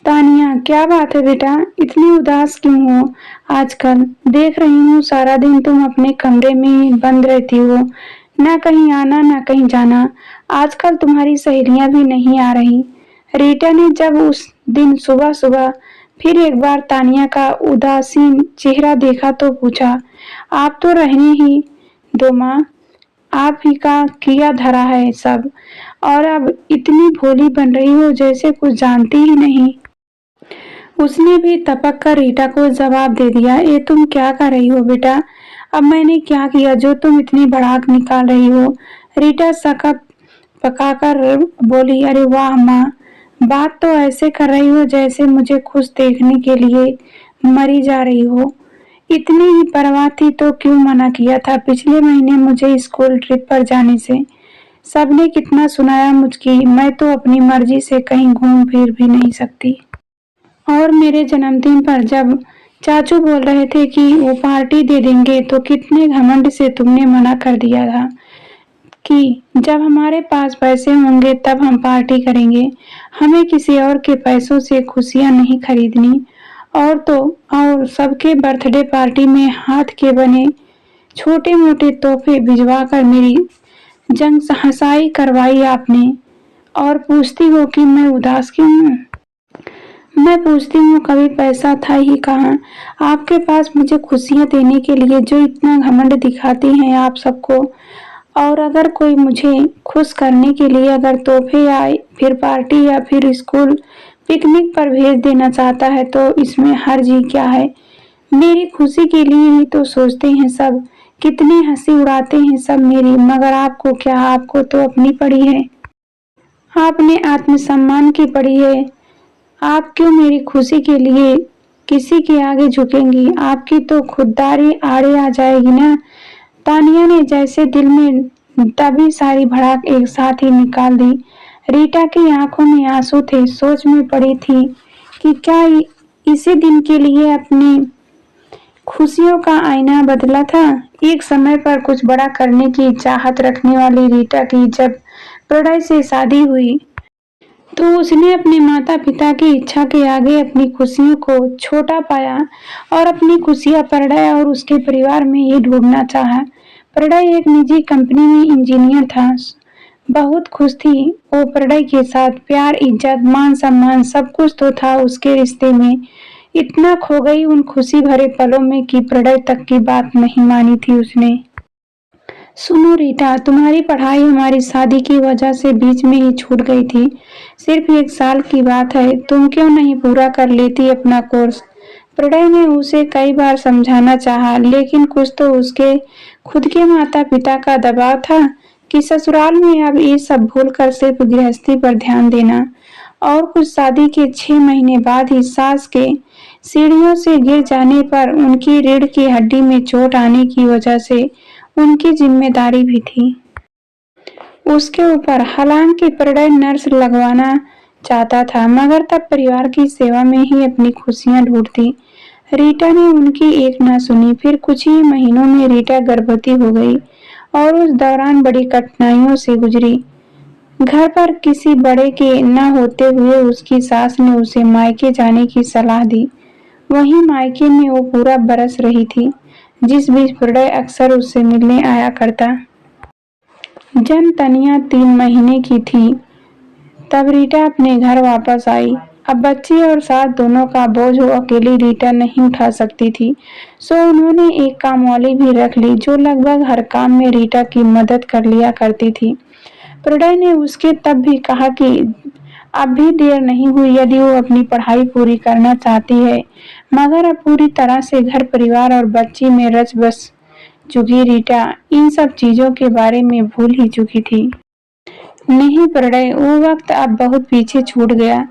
तानिया, क्या बात है बेटा? इतनी उदास क्यों हो आजकल? देख रही हूँ सारा दिन तुम अपने कमरे में ही बंद रहती हो, ना कहीं आना ना कहीं जाना। आजकल तुम्हारी सहेलियां भी नहीं आ रही। रीटा ने जब उस दिन सुबह सुबह फिर एक बार तानिया का उदासीन चेहरा देखा तो पूछा, आप तो रहने ही दो माँ, आप ही का किया धरा है सब, और अब इतनी भोली बन रही हो जैसे कुछ जानती ही नहीं। उसने भी तपक कर रीटा को जवाब दे दिया, ये तुम क्या कर रही हो बेटा? अब मैंने क्या किया जो तुम इतनी भड़ाक निकाल रही हो? रीटा सकप पकाकर बोली, अरे वाह माँ, बात तो ऐसे कर रही हो जैसे मुझे खुश देखने के लिए मरी जा रही हो। इतनी ही परवाह थी तो क्यों मना किया था पिछले महीने मुझे स्कूल ट्रिप पर जाने से? सबने कितना सुनाया मुझकी, मैं तो अपनी मर्जी से कहीं घूम फिर भी नहीं सकती। और मेरे जन्मदिन पर जब चाचू बोल रहे थे कि वो पार्टी दे देंगे तो कितने घमंड से तुमने मना कर दिया था कि जब हमारे पास पैसे होंगे तब हम पार्टी करेंगे, हमें किसी और के पैसों से खुशियां नहीं खरीदनी। और तो और सबके बर्थडे पार्टी में हाथ के बने छोटे मोटे तोहफे भिजवा कर मेरी जंग हंसाई करवाई आपने, और पूछती हो कि मैं उदास क्यों हूँ? मैं पूछती हूँ कभी पैसा था ही कहाँ आपके पास मुझे खुशियाँ देने के लिए जो इतना घमंड दिखाती हैं आप सबको। और अगर कोई मुझे खुश करने के लिए अगर तोहफे या फिर पार्टी या फिर स्कूल पिकनिक पर भेज देना चाहता है तो इसमें हर्ज ही क्या है? मेरी खुशी के लिए ही तो सोचते हैं सब, कितनी हंसी उड़ाते हैं सब मेरी, मगर आपको क्या, आपको तो अपनी पड़ी है, आपने आत्मसम्मान की पड़ी है। आप क्यों मेरी खुशी के लिए किसी के आगे झुकेंगी? आपकी तो खुददारी आड़े आ जाएगी ना। तानिया ने जैसे दिल में दबी सारी भड़ाक एक साथ ही निकाल दी। रीटा की आंखों में आंसू थे, सोच में पड़ी थी कि क्या इसी दिन के लिए अपनी खुशियों का आईना बदला था। एक समय पर कुछ बड़ा करने की चाहत रखने वाली रीटा की जब प्रणय से शादी हुई तो उसने अपने माता पिता की इच्छा के आगे अपनी खुशियों को छोटा पाया और अपनी खुशियां प्रणय और उसके परिवार में ही ढूंढना चाहा। प्रणय एक निजी कंपनी में इंजीनियर था, बहुत खुश थी वो प्रणय के साथ, प्यार इज्जत मान सम्मान सब कुछ तो था उसके रिश्ते में। इतना खो गई उन खुशी भरे पलों में कि प्रणय तक की बात नहीं मानी थी उसने। सुनो रीटा, तुम्हारी पढ़ाई हमारी शादी की वजह से बीच में ही छूट गई थी। सिर्फ 1 साल की बात है, तुम क्यों नहीं पूरा कर लेती अपना कोर्स? प्रणय ने उसे कई बार समझाना चाहा, लेकिन कुछ तो उसके खुद के माता पिता का दबाव था कि ससुराल में अब ये सब भूलकर सिर्फ गृहस्थी पर ध्यान देना। और कुछ शादी के 6 महीने बाद ही सास के सीढ़ियों से गिर जाने पर उनकी रीढ़ की हड्डी में चोट आने की वजह से उनकी जिम्मेदारी भी थी उसके ऊपर। हालांकि प्रणय नर्स लगवाना चाहता था, मगर तब परिवार की सेवा में ही अपनी खुशियां ढूंढती। रीटा ने उनकी एक ना सुनी। फिर कुछ ही महीनों में रीटा गर्भवती हो गई और उस दौरान बड़ी कठिनाइयों से गुजरी। घर पर किसी बड़े के न होते हुए उसकी सास ने उसे मायके जाने की सलाह दी। वहीं मायके में वो पूरा बरस रही थी, जिस बीच प्रणय अक्सर उससे मिलने आया करता। जब तनिया 3 महीने की थी तब रीटा अपने घर वापस आई। अब बच्ची और सास दोनों का बोझ वो अकेली रीटा नहीं उठा सकती थी, सो उन्होंने एक कामवाली भी रख ली जो लगभग हर काम में रीटा की मदद कर लिया करती थी। प्रणय ने उसके तब भी कहा कि अब भी देर नहीं हुई यदि वो अपनी पढ़ाई पूरी करना चाहती है, मगर अब पूरी तरह से घर परिवार और बच्ची में रच बस चुकी रीटा इन सब चीजों के बारे में भूल ही चुकी थी। नहीं प्रणय, वो वक्त अब बहुत पीछे छूट गया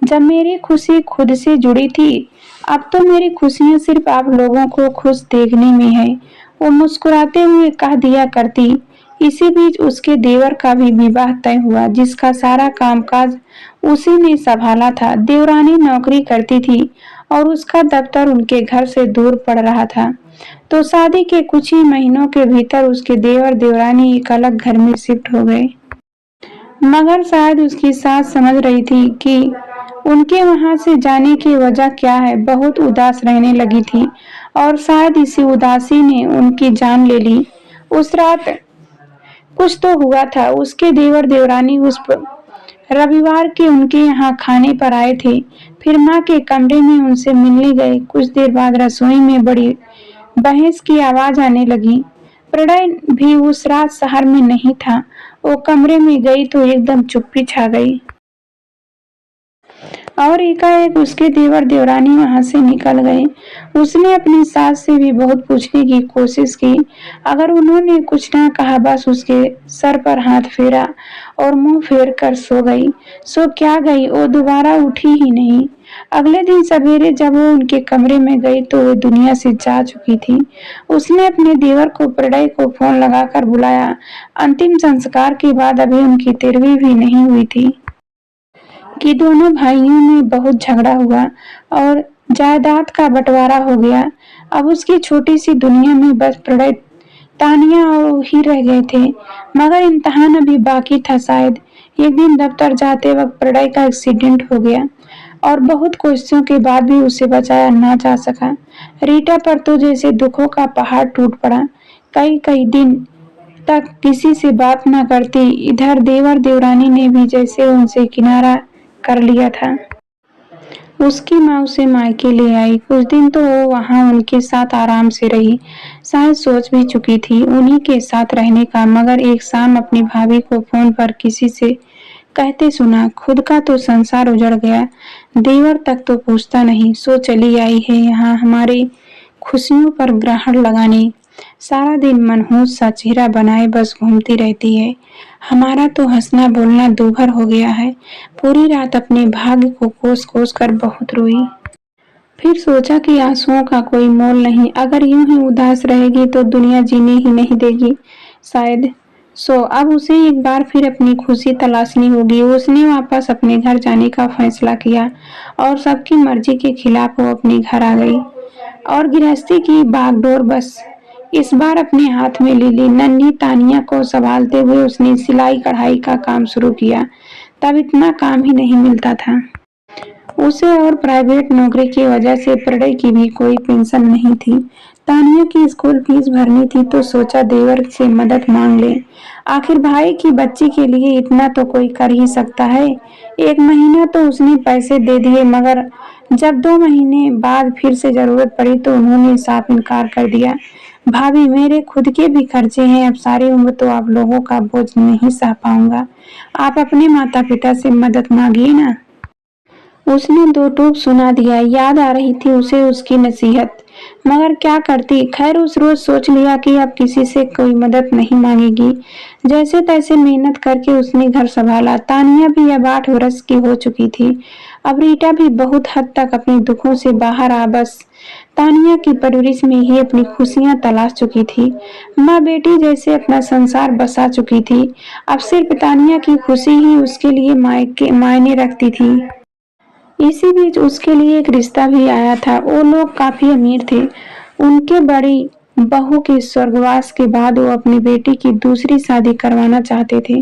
जब मेरी खुशी खुद से जुड़ी थी। अब तो मेरी खुशियाँ सिर्फ आप लोगों को खुश देखने में है, वो मुस्कुराते हुए कह दिया करती। इसी बीच उसके देवर का भी विवाह तय हुआ, जिसका सारा कामकाज उसी ने संभाला था। देवरानी नौकरी करती थी और उसका दफ्तर उनके घर से दूर पड़ रहा था, तो शादी के कुछ ही महीनों के भीतर उसके देवर देवरानी एक अलग घर में शिफ्ट हो गए। मगर शायद उसकी सास समझ रही थी कि उनके वहां से जाने की वजह क्या है, बहुत उदास रहने लगी थी और शायद इसी उदासी ने उनकी जान ले ली। उस रात कुछ तो हुआ था। उसके देवर देवरानी रविवार के उनके यहाँ खाने पर आए थे। फिर माँ के कमरे में उनसे मिलने गए। कुछ देर बाद रसोई में बड़ी बहस की आवाज आने लगी। प्रणय भी उस रात शहर में नहीं था। वो कमरे में गई तो एकदम चुप्पी छा गई और एकाएक उसके देवर देवरानी वहां से निकल गए। उसने अपनी सास से भी बहुत पूछने की कोशिश की। अगर उन्होंने कुछ ना कहा, बस उसके सर पर हाथ फेरा और मुंह फेर कर सो गई। सो क्या गई, वो दोबारा उठी ही नहीं। अगले दिन सवेरे जब वो उनके कमरे में गई तो वो दुनिया से जा चुकी थी। उसने अपने देवर को प्रणय को फोन लगाकर बुलाया। अंतिम संस्कार के बाद अभी उनकी तेरहवीं भी नहीं हुई थी कि दोनों भाइयों में बहुत झगड़ा हुआ और जायदाद का बंटवारा हो गया। अब उसकी छोटी सी दुनिया में बस प्रणय, तानिया और वो ही रह गए थे। मगर इम्तिहान अभी बाकी था। शायद एक दिन दफ्तर जाते वक्त प्रणय का एक्सीडेंट हो गया और बहुत कोशिशों के बाद भी उसे बचाया ना जा सका। रीटा पर तो जैसे दुखों का पहाड़ टूट पड़ा। कई कई दिन तक किसी से बात न करती। इधर देवर देवरानी ने भी जैसे उनसे किनारा कर लिया था। उसकी माँ उसे मायके ले आई। कुछ दिन तो वो वहाँ उनके साथ आराम से रही। शायद सोच भी चुकी थी उन्हीं के साथ रहने का। मगर एक शाम अपनी भाभी को फोन पर किसी से कहते सुना, खुद का तो संसार उजड़ गया, देवर तक तो पूछता नहीं, सो चली आई है यहाँ हमारी खुशियों पर ग्रहण लगाने। सारा दिन मनहूस सा चेहरा बनाए बस घूमती रहती है। हमारा तो हंसना बोलना दूभर हो गया है। पूरी रात अपने भाग्य को कोस कोस कर बहुत रोई। फिर सोचा कि आंसुओं का कोई मोल नहीं। अगर यूं ही उदास रहेगी तो दुनिया जीने ही नहीं देगी शायद। सो अब उसे एक बार फिर अपनी खुशी तलाशनी होगी। उसने वापस अपने घर जाने का फैसला किया और सबकी मर्जी के खिलाफ वो अपने घर आ गई और गृहस्थी की बागडोर बस इस बार अपने हाथ में ले ली। नन्ही तानिया को संभालते हुए उसने सिलाई कढ़ाई का काम शुरू किया। तब इतना काम ही नहीं मिलता था उसे और प्राइवेट नौकरी की वजह से प्रणय की भी कोई पेंशन नहीं थी। तानिया की स्कूल फीस भरनी थी तो सोचा देवर से मदद मांग ले। आखिर भाई की बच्ची के लिए इतना तो कोई कर ही सकता है। एक महीना तो उसने पैसे दे दिए, मगर जब 2 महीने बाद फिर से जरूरत पड़ी तो उन्होंने साफ इनकार कर दिया। भाभी, मेरे खुद के भी खर्चे हैं, अब सारी उम्र तो आप लोगों का बोझ नहीं सह पाऊंगा। आप अपने माता पिता से मदद मांगिए ना। उसने दो टूक सुना दिया। याद आ रही थी उसे उसकी नसीहत, मगर क्या करती। खैर उस रोज सोच लिया कि अब किसी से कोई मदद नहीं मांगेगी। जैसे तैसे मेहनत करके उसने घर संभाला। तानिया भी अब 8 वर्ष की हो चुकी थी। अब रीटा भी बहुत हद तक अपने दुखों से बाहर आ बस तानिया की परवरिश में ही अपनी खुशियां तलाश चुकी थी। माँ बेटी जैसे अपना संसार बसा चुकी थी। अब सिर्फ तानिया की खुशी ही उसके लिए मायने रखती थी। इसी बीच उसके लिए एक रिश्ता भी आया था। वो लोग काफी अमीर थे। उनके बड़ी बहू के स्वर्गवास के बाद वो अपनी बेटी की दूसरी शादी करवाना चाहते थे,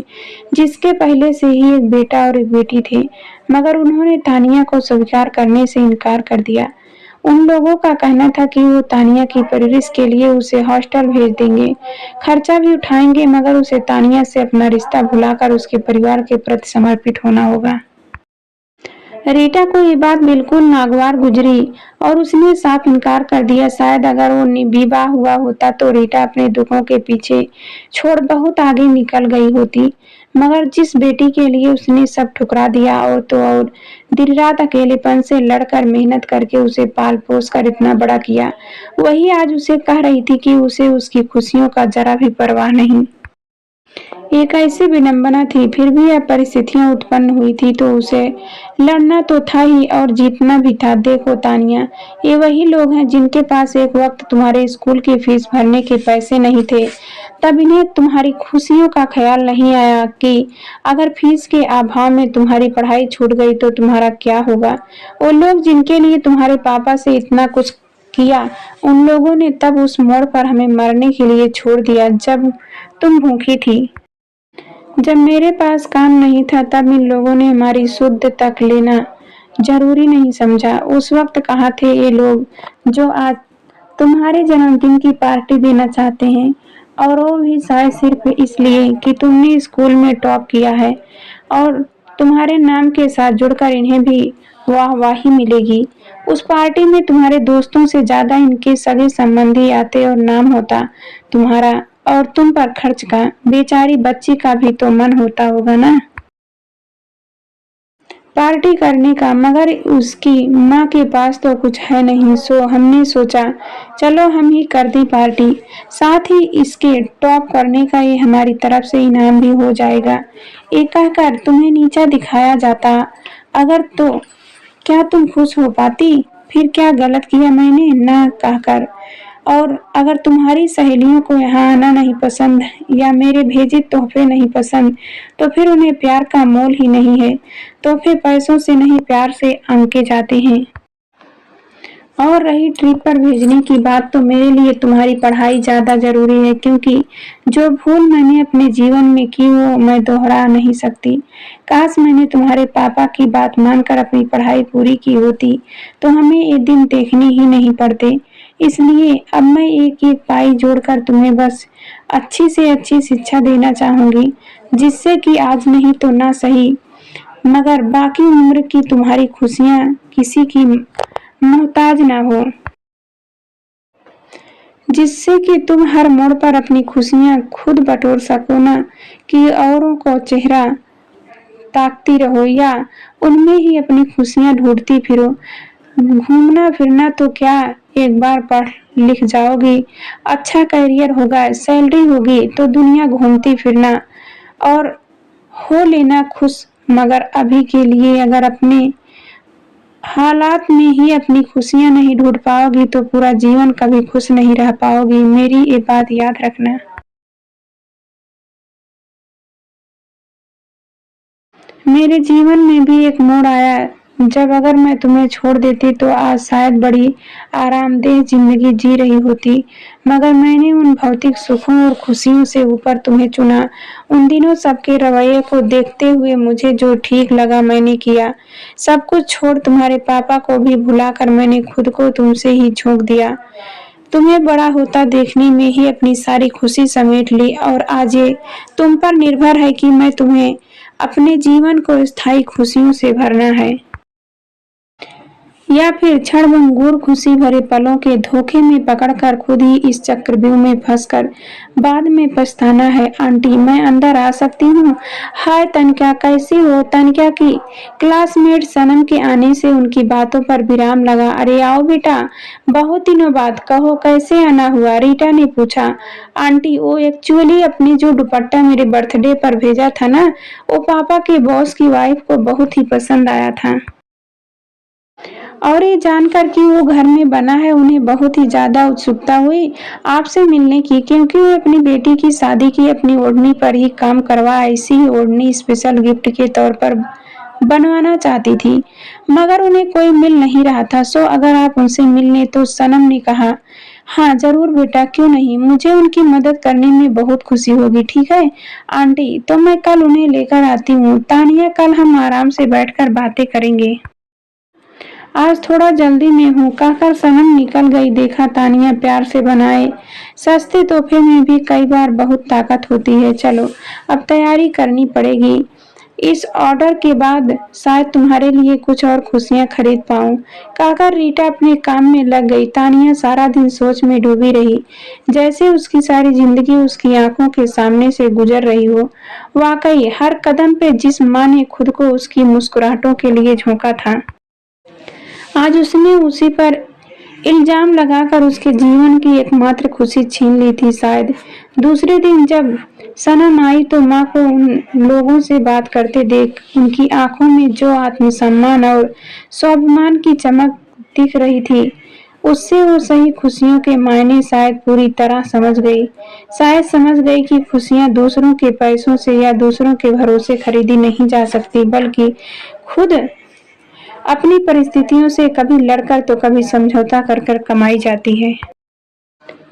जिसके पहले से ही एक बेटा और एक बेटी थे। मगर उन्होंने तानिया को स्वीकार करने से इनकार कर दिया। उन लोगों का कहना था कि वो तानिया की परवरिश के लिए उसे हॉस्टल भेज देंगे, खर्चा भी उठाएंगे, मगर उसे तानिया से अपना रिश्ता भुलाकर उसके परिवार के प्रति समर्पित होना होगा। रीटा को ये बात बिल्कुल नागवार गुजरी और उसने साफ इनकार कर दिया। शायद अगर वो विवाह हुआ होता तो रीटा अपने दुखों के पीछे छोड़ बहुत आगे निकल गई होती। मगर जिस बेटी के लिए उसने सब ठुकरा दिया और दिन रात अकेलेपन से लड़कर मेहनत करके उसे पाल पोस कर इतना बड़ा किया, वही आज उसे कह रही थी कि उसे उसकी खुशियों का जरा भी परवाह नहीं। एक ऐसी विडंबना थी। फिर भी अब परिस्थितियां उत्पन्न हुई थी तो उसे लड़ना तो था ही और जीतना भी था। देखो तानिया, ये वही लोग हैं जिनके पास एक वक्त तुम्हारे स्कूल की फीस भरने के पैसे नहीं थे। तब इन्हें तुम्हारी खुशियों का ख्याल नहीं आया कि अगर फीस के अभाव में तुम्हारी पढ़ाई छूट गई तो तुम्हारा क्या होगा। वो लोग जिनके लिए तुम्हारे पापा से इतना कुछ किया, उन लोगों ने तब उस मोड़ पर हमें मरने के लिए छोड़ दिया जब तुम भूखी थी। जब मेरे पास काम नहीं था तब इन लोगों ने हमारी शुद्ध तक लेना जरूरी नहीं समझा। उस वक्त कहाँ थे ये लोग जो आज तुम्हारे जन्मदिन की पार्टी देना चाहते हैं, और वो भी शायद सिर्फ इसलिए कि तुमने स्कूल में टॉप किया है और तुम्हारे नाम के साथ जुड़कर इन्हें भी वाहवाही मिलेगी। उस पार्टी में तुम्हारे दोस्तों से ज्यादा इनके सगे संबंधी आते और नाम होता तुम्हारा और तुम पर खर्च का। बेचारी बच्ची का भी तो मन होता होगा ना पार्टी करने का, मगर उसकी माँ के पास तो कुछ है नहीं, सो हमने सोचा चलो हम ही कर दें पार्टी। साथ ही इसके टॉप करने का ये हमारी तरफ से इनाम भी हो जाएगा। एक कहकर तुम्हें नीचा दिखाया जाता अगर तो क्या तुम खुश हो पाती? फिर क्या गलत किया मैंने ना कहकर? और अगर तुम्हारी सहेलियों को यहाँ आना नहीं पसंद या मेरे भेजे तोहफे नहीं पसंद, तो फिर उन्हें प्यार का मोल ही नहीं है। तोहफे पैसों से नहीं प्यार से आंके जाते हैं। और रही ट्रिप पर भेजने की बात, तो मेरे लिए तुम्हारी पढ़ाई ज्यादा जरूरी है, क्योंकि जो भूल मैंने अपने जीवन में की वो मैं दोहरा नहीं सकती। काश मैंने तुम्हारे पापा की बात मानकर अपनी पढ़ाई पूरी की होती, तो हमें ये दिन देखने ही नहीं पड़ते। इसलिए अब मैं एक एक पाई जोड़कर तुम्हें बस अच्छी से अच्छी शिक्षा देना चाहूंगी, जिससे कि आज नहीं तो ना सही मगर बाकी उम्र की तुम्हारी खुशियाँ किसी की मोहताज ना हो, जिससे कि तुम हर मोड़ पर अपनी खुशियाँ खुद बटोर सको, ना कि औरों को चेहरा ताकती रहो या उनमें ही अपनी खुशियाँ ढूंढती फिरो। घूमना फिरना तो क्या, एक बार पढ़ लिख जाओगी, अच्छा करियर होगा, सैलरी होगी, तो दुनिया घूमती फिरना और हो लेना खुश। मगर अभी के लिए अगर अपने हालात में ही अपनी खुशियां नहीं ढूंढ पाओगी, तो पूरा जीवन कभी खुश नहीं रह पाओगी। मेरी ये बात याद रखना। मेरे जीवन में भी एक मोड़ आया जब अगर मैं तुम्हें छोड़ देती तो आज शायद बड़ी आरामदेह जिंदगी जी रही होती, मगर मैंने उन भौतिक सुखों और खुशियों से ऊपर तुम्हें चुना। उन दिनों सबके रवैये को देखते हुए मुझे जो ठीक लगा मैंने किया। सब कुछ छोड़ तुम्हारे पापा को भी भुलाकर मैंने खुद को तुमसे ही झोंक दिया। तुम्हें बड़ा होता देखने में ही अपनी सारी खुशी समेट ली, और आज ये तुम पर निर्भर है कि मैं तुम्हें अपने जीवन को स्थायी खुशियों से भरना है या फिर क्षणभंगुर खुशी भरे पलों के धोखे में पकड़कर खुद ही इस चक्रव्यूह में फंसकर बाद में पछताना है। आंटी मैं अंदर आ सकती हूँ? हाय तनिका, कैसी हो? तनिका की क्लासमेट सनम के आने से उनकी बातों पर विराम लगा। अरे आओ बेटा, बहुत दिनों बाद, कहो कैसे आना हुआ? रीटा ने पूछा। आंटी वो एक्चुअली अपने जो दुपट्टा मेरे बर्थडे पर भेजा था ना, वो पापा के बॉस की वाइफ को बहुत ही पसंद आया था, और ये जानकर कि वो घर में बना है उन्हें बहुत ही ज्यादा उत्सुकता हुई आपसे मिलने की, क्योंकि वो अपनी बेटी की शादी की अपनी ओढ़नी पर ही काम करवा ऐसी ही ओढ़नी स्पेशल गिफ्ट के तौर पर बनवाना चाहती थी, मगर उन्हें कोई मिल नहीं रहा था। सो अगर आप उनसे मिलने, तो सनम ने कहा। हाँ जरूर बेटा, क्यों नहीं, मुझे उनकी मदद करने में बहुत खुशी होगी। ठीक है आंटी, तो मैं कल उन्हें लेकर आती हूँ। तानिया कल हम आराम से बैठकर बातें करेंगे, आज थोड़ा जल्दी में हूँ कहकर सनम निकल गई। देखा तानिया प्यार से बनाए सस्ते तोहफे में भी कई बार बहुत ताकत होती है। चलो अब तैयारी करनी पड़ेगी, इस ऑर्डर के बाद शायद तुम्हारे लिए कुछ और खुशियां खरीद पाऊं कहकर रीटा अपने काम में लग गई। तानिया सारा दिन सोच में डूबी रही, जैसे उसकी सारी जिंदगी उसकी आंखों के सामने से गुजर रही हो। वाकई हर कदम पे जिस माँ ने खुद को उसकी मुस्कुराहटों के लिए झोंका था, आज उसने उसी पर इल्जाम लगाकर उसके जीवन की एकमात्र खुशी छीन ली थी। शायद दूसरे दिन जब सनम आई तो माँ को उन लोगों से बात करते देख उनकी आंखों में जो आत्मसम्मान और स्वाभिमान की चमक दिख रही थी, उससे वो सही खुशियों के मायने शायद पूरी तरह समझ गई। शायद समझ गई कि खुशियाँ दूसरों के पैसों से या दूसरों के भरोसे खरीदी नहीं जा सकती, बल्कि खुद अपनी परिस्थितियों से कभी लड़कर तो कभी समझौता कर कर कमाई जाती है।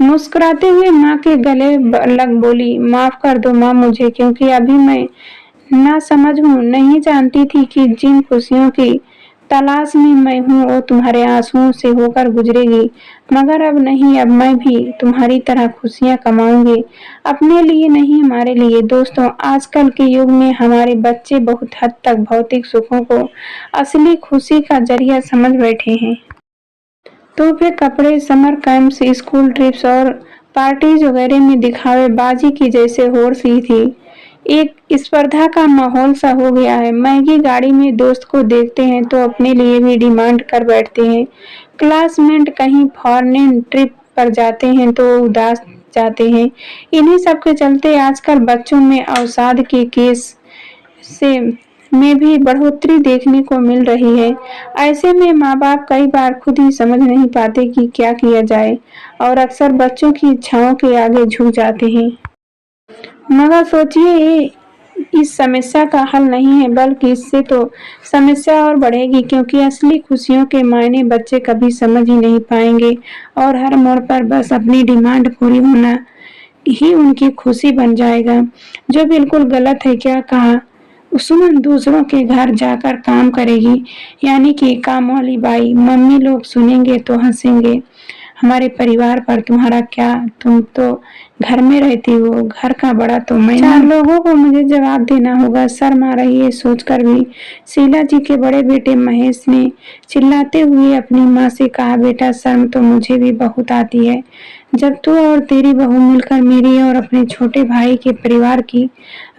मुस्कुराते हुए माँ के गले लग बोली, माफ कर दो माँ मुझे, क्योंकि अभी मैं ना समझ हूँ, नहीं जानती थी कि जिन खुशियों की तलाश में मैं हूँ और तुम्हारे आंसुओं से होकर गुजरेगी, मगर अब नहीं, अब मैं भी तुम्हारी तरह खुशियाँ कमाऊंगी, अपने लिए नहीं, हमारे लिए। दोस्तों, आजकल के युग में हमारे बच्चे बहुत हद तक भौतिक सुखों को असली खुशी का जरिया समझ बैठे हैं। तोहफे, कपड़े, समर कैंप्स, स्कूल ट्रिप्स और पार्टीज वगैरह में दिखावेबाजी की जैसे हो रही थी। एक स्पर्धा का माहौल सा हो गया है। महंगी गाड़ी में दोस्त को देखते हैं तो अपने लिए भी डिमांड कर बैठते हैं। क्लासमेट कहीं फॉरेन ट्रिप पर जाते हैं तो उदास जाते हैं। इन्हीं सब के चलते आजकल बच्चों में अवसाद के केस से में भी बढ़ोतरी देखने को मिल रही है। ऐसे में माँ-बाप कई बार खुद ही समझ नहीं पाते कि क्या किया जाए और अक्सर बच्चों की इच्छाओं के आगे झुक जाते हैं। मगर सोचिए, ये इस समस्या का हल नहीं है, बल्कि इससे तो समस्या और बढ़ेगी, क्योंकि असली खुशियों के मायने बच्चे कभी समझ ही नहीं पाएंगे और हर मोड़ पर बस अपनी डिमांड पूरी होना ही उनकी खुशी बन जाएगा, जो बिल्कुल गलत है। क्या कहा? सुमन दूसरों के घर जाकर काम करेगी, यानी कि काम वाली बाई। मम्मी लोग सुनेंगे तो हंसेंगे। हमारे परिवार पर तुम्हारा क्या, तुम तो घर में रहती हो, घर का बड़ा तो मैं। चार लोगों को मुझे जवाब देना होगा। शर्म आ रही है सोचकर भी। शीला जी के बड़े बेटे महेश ने चिल्लाते हुए अपनी माँ से कहा, बेटा शर्म तो मुझे भी बहुत आती है। जब तू और तेरी बहू मिलकर मेरी और अपने छोटे भाई के परिवार की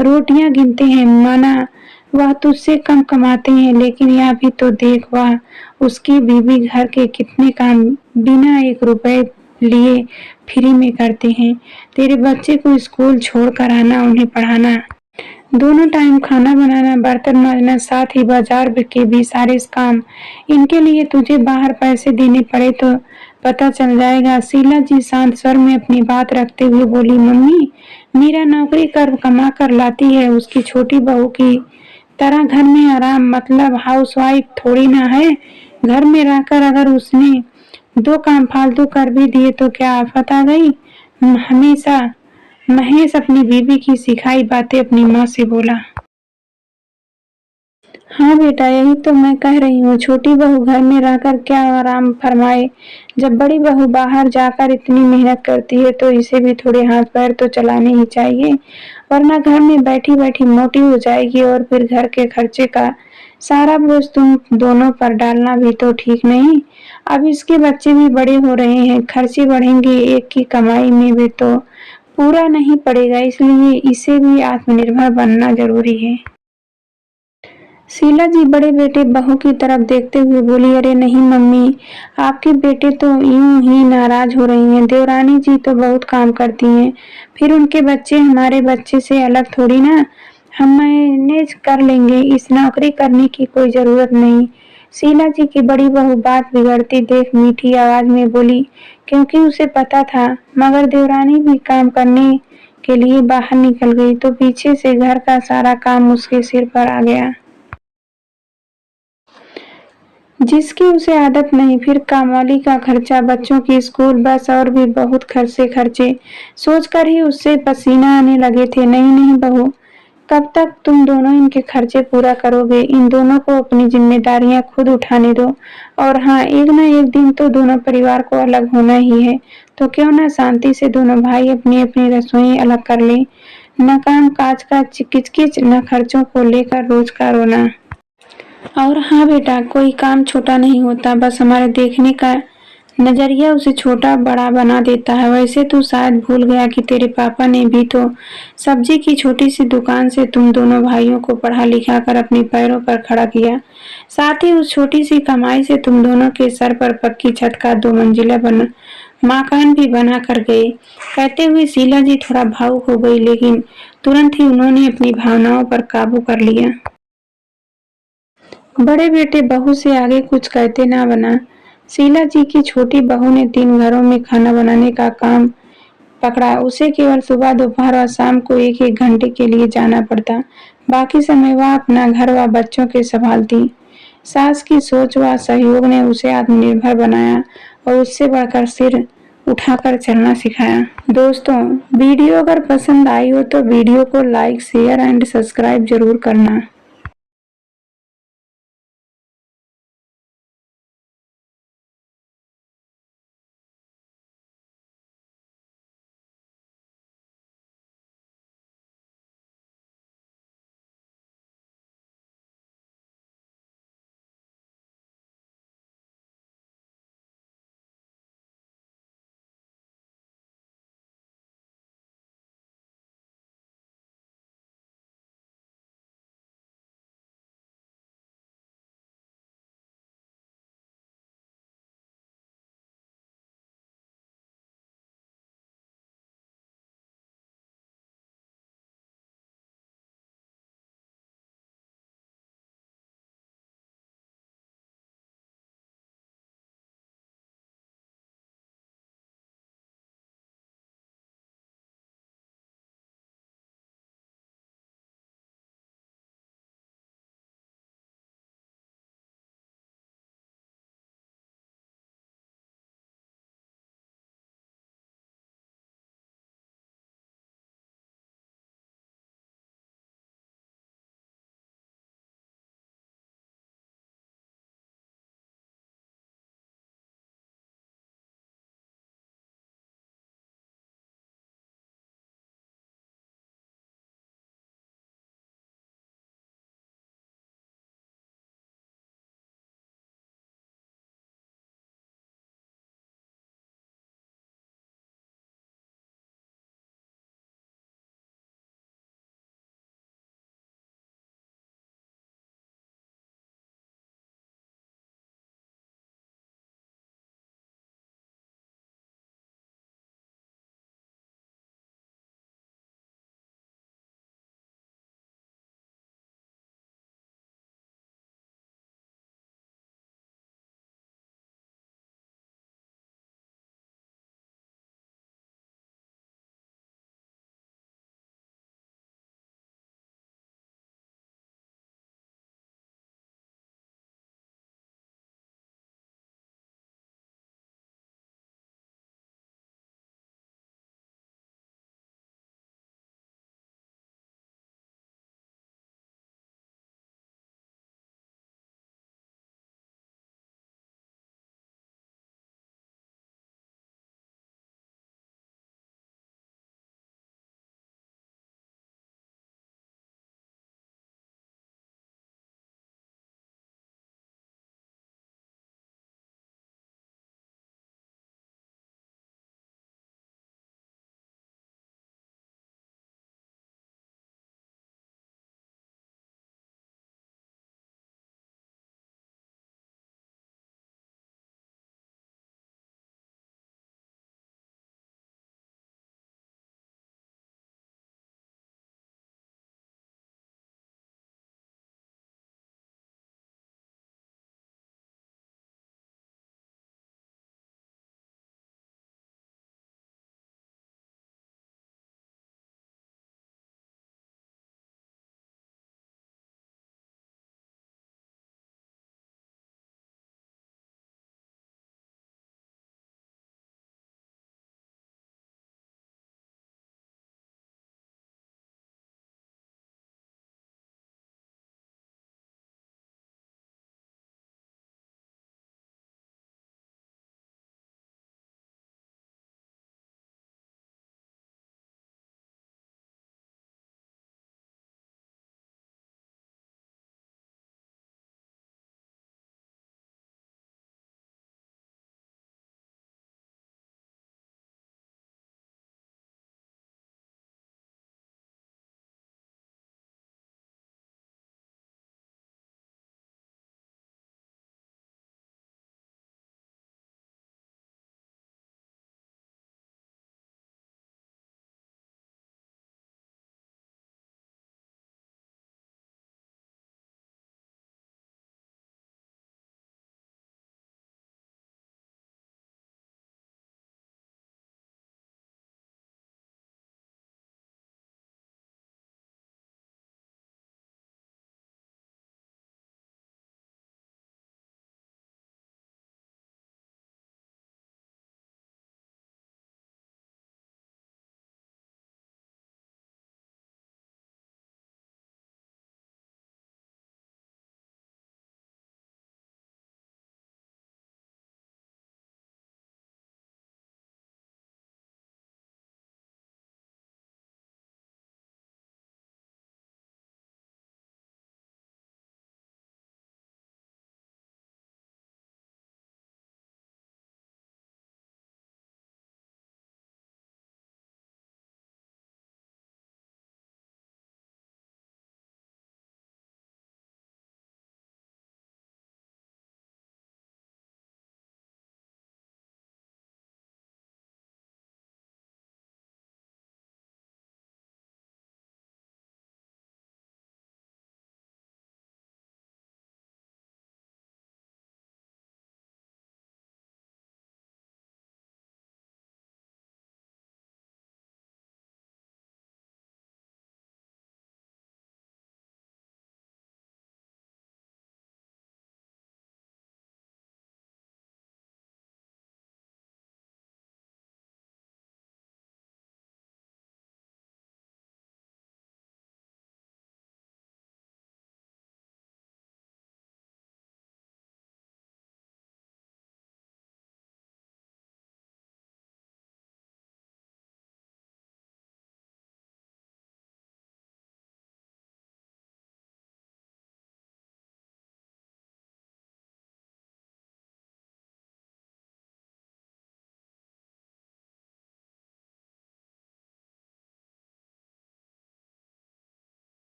रोटियां गिनते हैं, माना वह तुझसे कम कमाते हैं, लेकिन यह भी तो देख, वह उसकी बीवी घर के कितने काम बिना 1 रुपए लिए फ्री में करते हैं। तेरे बच्चे को स्कूल छोड़कर आना, उन्हें पढ़ाना, दोनों टाइम खाना बनाना, बर्तन मांजना, साथ ही बाजार के भी सारे काम, इनके लिए तुझे बाहर पैसे देने पड़े तो पता चल जाएगा। शीला जी शांत स्वर में अपनी बात रखते हुए बोली, मम्मी मीरा नौकरी कर कमा कर लाती है, उसकी छोटी बहू की तरह घर में आराम मतलब हाउसवाइफ थोड़ी ना है। घर में रहकर अगर उसने 2 काम फालतू कर भी दिए तो क्या आफत आ गई। हमेशा महेश अपनी बीवी की सिखाई बातें अपनी माँ से बोला। हाँ बेटा, यही तो मैं कह रही हूँ, छोटी बहू घर में रहकर क्या आराम फरमाए। जब बड़ी बहू बाहर जाकर इतनी मेहनत करती है तो इसे भी थोड़े हाथ पैर तो चलाने ही चाहिए, वरना घर में बैठी बैठी मोटी हो जाएगी और फिर घर के खर्चे का सारा बोझ तुम दोनों पर डालना भी तो ठीक नहीं। अब इसके बच्चे भी बड़े हो रहे हैं, खर्चे बढ़ेंगे, एक की कमाई में भी तो पूरा नहीं पड़ेगा, इसलिए इसे भी आत्मनिर्भर बनना जरूरी है। शीला जी बड़े बेटे बहू की तरफ देखते हुए बोली, अरे नहीं मम्मी, आपके बेटे तो यूं ही नाराज हो रही हैं। देवरानी जी तो बहुत काम करती हैं, फिर उनके बच्चे हमारे बच्चे से अलग थोड़ी ना, हम मैनेज कर लेंगे, इस नौकरी करने की कोई जरूरत नहीं। शीला जी की बड़ी बहू बात बिगड़ती देख मीठी आवाज में बोली, क्योंकि उसे पता था मगर देवरानी भी काम करने के लिए बाहर निकल गई तो पीछे से घर का सारा काम उसके सिर पर आ गया, जिसकी उसे आदत नहीं। फिर कामवाली का खर्चा, बच्चों की स्कूल बस और भी बहुत खर्चे सोचकर ही उससे पसीना आने लगे थे। नहीं नहीं बहू, कब तक तुम दोनों इनके खर्चे पूरा करोगे। इन दोनों को अपनी जिम्मेदारियां खुद उठाने दो। और हाँ, एक न एक दिन तो दोनों परिवार को अलग होना ही है, तो क्यों ना शांति से दोनों भाई अपनी अपनी रसोई अलग कर लें। न काम काज का किचकिच, न खर्चों को लेकर रोज का रोना। और हाँ बेटा, कोई काम छोटा नहीं होता, बस हमारे देखने का नजरिया उसे छोटा बड़ा बना देता है। वैसे तू शायद भूल गया कि तेरे पापा ने भी तो सब्जी की छोटी सी दुकान से तुम दोनों भाइयों को पढ़ा लिखा कर अपने पैरों पर खड़ा किया। साथ ही उस छोटी सी कमाई से तुम दोनों के सर पर पक्की छत का 2 मंजिला मकान भी बना कर गए। कहते हुए शीला जी थोड़ा भावुक हो गई, लेकिन तुरंत ही उन्होंने अपनी भावनाओं पर काबू कर लिया। बड़े बेटे बहू से आगे कुछ कहते ना बना। शीला जी की छोटी बहू ने 3 घरों में खाना बनाने का काम पकड़ा। उसे केवल सुबह, दोपहर और शाम को 1-1 घंटे के लिए जाना पड़ता। बाकी समय वह अपना घर व बच्चों के संभालती। सास की सोच व सहयोग ने उसे आत्मनिर्भर बनाया और उससे बढ़कर सिर उठाकर चलना सिखाया। दोस्तों, वीडियो अगर पसंद आई हो तो वीडियो को लाइक, शेयर एंड सब्सक्राइब जरूर करना।